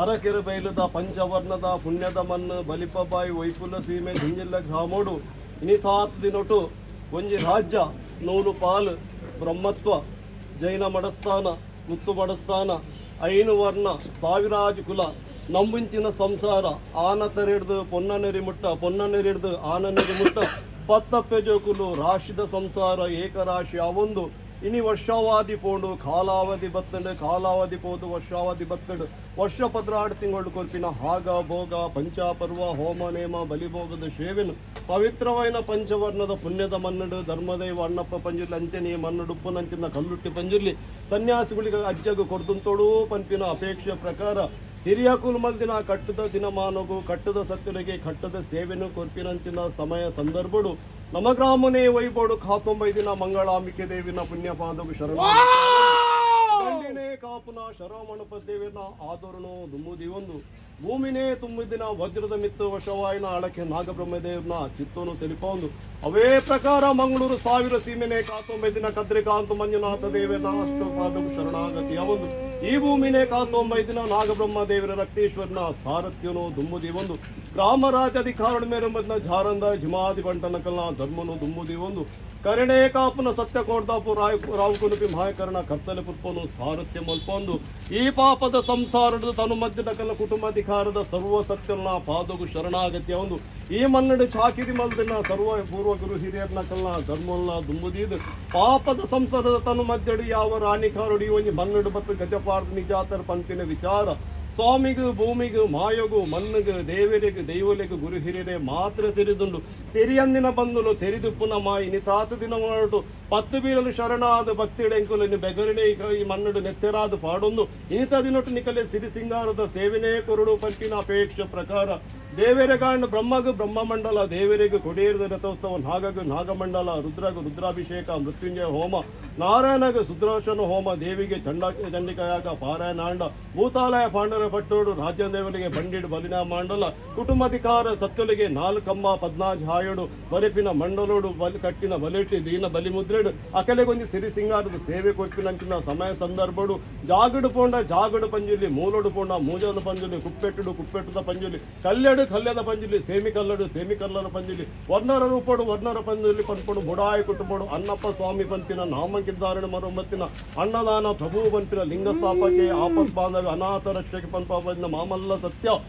ಅರಕೆರೆ ಬೈಲದ ಪಂಚವರ್ಣದ ಪುಣ್ಯದ ಮಣ್ಣು ಬಲಿಪಬಾಯಿ ವೈಪುಲ ಸೀಮೆ ಜಿಂಜಿಲ್ಲ ಗ್ರಾಮೋಡು ಇನಿತಾತ್ ದಿನೊಟು ಒಂಜಿ ರಾಜ್ಯ ನೂಲು ಪಾಲು ಬ್ರಹ್ಮತ್ವ ಜೈನ ಮಡಸ್ಥಾನ ಮುತ್ತು ಮಡಸ್ಥಾನ ಐನು ವರ್ಣ ಸಾವಿರಾಜು ಕುಲ ನಂಬುಂಚಿನ ಸಂಸಾರ ಆನ ತೆರೆಡ್ದು ಪೊನ್ನನೆರಿಡ್ದು ಆನನೆರಿ ಮುಟ್ಟ ಪತ್ತಪ್ಪೆ ಜೋಕುಲು ರಾಶಿದ ಸಂಸಾರ ಏಕರಾಶಿ ಅವೊಂದು ಇನಿ ವರ್ಷಾವಧಿ ಪೋಂಡು ಕಾಲಾವಧಿ ಕಾಲಾವಧಿ ಪೋದು ವರ್ಷಾವಧಿ ಬತ್ತಡು ವರ್ಷ 16 ತಿಂಗಳು ಕೊರ್ಪಿನ ಹಾಗ ಭೋಗ ಪಂಚಾಪರ್ವ ಹೋಮ ನೇಮ ಬಲಿಭೋಗದ ಸೇವೆನು ಪವಿತ್ರವಾದ ಪಂಚವರ್ಣದ ಪುಣ್ಯದ ಮನ್ನಡು ಧರ್ಮದೈವ ಅಣ್ಣಪ್ಪ ಪಂಜುರ್ಲಿ ಅಂಚನೆ ಮನ್ನಡು ಉಪ್ಪುನಂಚಿನ ಕಲ್ಲುಟ್ಟಿ ಪಂಜುರ್ಲಿ ಸನ್ಯಾಸಿಗಳಿಗೆ ಅಜ್ಜಗು ಕೊಡ್ದುಂತೋಡು ಪಂಪಿನ ಅಪೇಕ್ಷೆ ಪ್ರಕಾರ ಹಿರಿಯ ಕುಲಮಲ್ದಿನ ಕಟ್ಟದ ದಿನಮಾನಗು ಕಟ್ಟದ ಸತ್ಯರಿಗೆ ಕಟ್ಟದ ಸೇವೆನು ಕೊರ್ಪಿನಂಚಿನ ಸಮಯ ಸಂದರ್ಭಡು ನಮ್ಮ ಗ್ರಾಮನೇ ವೈಬೋಡು 19 ದಿನ ಮಂಗಳಾಂಬಿಕೆ ದೇವಿನ ಪುಣ್ಯಪಾದವು ಶರಣ ಕಾಪುನ ಶರಮಣಪ ದೇವಿನ ಆದರಣು ದುಮ್ಮುದಿ ಒಂದು ಭೂಮಿನೇ ತುಂಬಿದಿನ ವಜ್ರದ ಮಿತ್ತು ವಶವಾಯಿನ ಅಳಕೆ ನಾಗಬ್ರಹ್ಮದೇವ್ನ ಚಿತ್ತೋನು ತಿಳಿಪೊಂದು ಅವೇ ಪ್ರಕಾರ ಮಂಗಳೂರು 1000 ಸೀಮೆನೆ 19 ದಿನ ಕದ್ರಿಕಾಂತ ಮಂಜುನಾಥ ದೇವನ ಅಷ್ಟಪಾದವು ಶರಣಾಗತಿಯ ಒಂದು ಈ ಭೂಮಿನೇ 19 ದಿನ ನಾಗಬ್ರಹ್ಮ ದೇವರ ರಕ್ತೇಶ್ವರನ ಸಾರಥ್ಯನು ದುಮ್ಮುದಿ ಒಂದು ಗ್ರಾಮ ರಾಜ್ಯಾಧಿಕಾರಣ ಮೇರೆ ಮದ್ನ ಜಾರಂದ ಜಿಮಾದಿ ಬಂಟನಕಲ್ನ ಧರ್ಮನು ದುಮ್ಮುದಿ ಒಂದು ಕರಣೆ ಕಾಪುನ ಸತ್ಯ ಕೋಡ್ದಾಪು ರಾವುಕುನುಪಿ ಮಹಾಕರಣ ಕರ್ತಲೆ ಪುಟ್ಪನು ಸಾರಥ್ಯ ಮಲ್ಪೊಂದು ಈ ಪಾಪದ ಸಂಸಾರದ ತನು ಮಧ್ಯದ ಕಲ ಕುಟುಂಬಾಧಿಕಾರದ ಸರ್ವ ಸತ್ಯನ ಪಾದಗು ಶರಣಾಗತ್ಯ ಒಂದು ಈ ಮನ್ನಡು ಚಾಕಿರಿ ಮಲ್ದಿನ ಸರ್ವ ಪೂರ್ವ ಗುರು ಹಿರಿಯರ್ನ ಕಲ್ನ ಧರ್ಮಲ್ನ ದುಂಬುದಿದು ಪಾಪದ ಸಂಸಾರದ ತನು ಮಧ್ಯಡು ಯಾವ ರಾಣಿಕಾರುಡಿ ಒಂಜಿ ಮನ್ನಡು ಬತ್ತು ಗಜಪಾರ್ದ ನಿಜಾತರ ಪಂಪಿನ ವಿಚಾರ ಸ್ವಾಮಿಗೂ ಭೂಮಿಗೂ ಮಾಯಗೂ ಮಣ್ಣಿಗೂ ದೇವರಿಗೂ ದೈವಲಿಗೂ ಗುರು ಹಿರಿಯರೇ ಮಾತ್ರ ತೆರೆದುಂಡು ತೆರಿಯಂದಿನ ಬಂದುಲು ತೆರೆದು ಪುನಃ ಮಾಯಿ ನಿತಾತ ದಿನ ಹೊರಟು 10 ಬೀರಲು ಶರಣಾದ ಭಕ್ತಿಡೆಂಕುಲು ಬೆಗರಿನೇ ಈ ಮನ್ನಡು ನೆತ್ತೆರಾದ ಪಾಡೊಂದು ಇನಿತ ದಿನೊಟ್ಟು ನಿಕಲೆ ಸಿರಿ ಸಿಂಗಾರದ ಸೇವೆನೇ ಕೊರಡು ಪಂಪಿನ ಅಪೇಕ್ಷೆ ಪ್ರಕಾರ ದೇವರಿಗಾಂಡು ಬ್ರಹ್ಮಗೂ ಬ್ರಹ್ಮಮಂಡಲ ದೇವರಿಗೂ ಕೊಡಿಯರದ ರಥೋತ್ಸವ ನಾಗಗೂ ನಾಗಮಂಡಲ ರುದ್ರಗೂ ರುದ್ರಾಭಿಷೇಕ ಮೃತ್ಯುಂಜಯ ಹೋಮ ನಾರಾಯಣಗೂ ಸುದರ್ಶನ ಹೋಮ ದೇವಿಗೆ ಚಂಡಿಕಾಯಾಗ ಪಾರಾಯಣಾಂಡ ಭೂತಾಲಯ ಪಾಂಡರ ಪಟ್ಟೋಡು ರಾಜ್ಯದೇವರಿಗೆ ಬಂಡಿಡು ಬಲಿನ ಮಂಡಲ ಕುಟುಂಬಾಧಿಕಾರ ಸತ್ಯಲಿಗೆ 4 ಕಂಬ 14 ಹಾಯೋಡು ಬಲಿಪಿನ ಮಂಡಲೋಡು ಬಲಿ ಕಟ್ಟಿನ ಬಲಿಟ್ಟಿ ದೀನ ಬಲಿ ಮುದ್ರೆಡು ಅಕಲೆಗೊಂದು ಸಿರಿ ಸಿಂಗಾರದ ಸೇವೆ ಕೊಟ್ಟಿನಂಚಿನ ಸಮಯ ಸಂದರ್ಭಡು ಜಾಗಡು ಪೋಂಡ ಜಾಗಡು ಪಂಜುಲಿ ಮೂಲೋಡು ಪೋಂಡ ಮೂಜದ ಪಂಜುಲಿ ಕುಪ್ಪೆಟ್ಟದ ಪಂಜುಲಿ ಕಲ್ಯದ ಪಂಜುಲಿ ಸೇಮಿ ಕಲ್ಲರ ಪಂಜುಲಿ ವರ್ಣರ ರೂಪಡು ವರ್ಣರ ಪಂಜುಲಿ ಪನ್ಪಡು ಬುಡಾಯಿ ಕುಟುಂಬಡು ಅನ್ನಪ್ಪ ಸ್ವಾಮಿ ಪಂಪಿನ ನಾಮಂಕಿದ್ದಾರಣ ಮರುಮತ್ತಿನ ಅನ್ನದಾನ ಪ್ರಭು ಪಂಪಿನ ಲಿಂಗ ಸ್ಥಾಪಕ್ಕೆ ಆಪತ್ ಬಾಂಧವ್ಯ ಅನಾಥ ರಕ್ಷಕ್ಕೆ ಪಂಪ ಮಾಮಲ್ಲ ಸತ್ಯ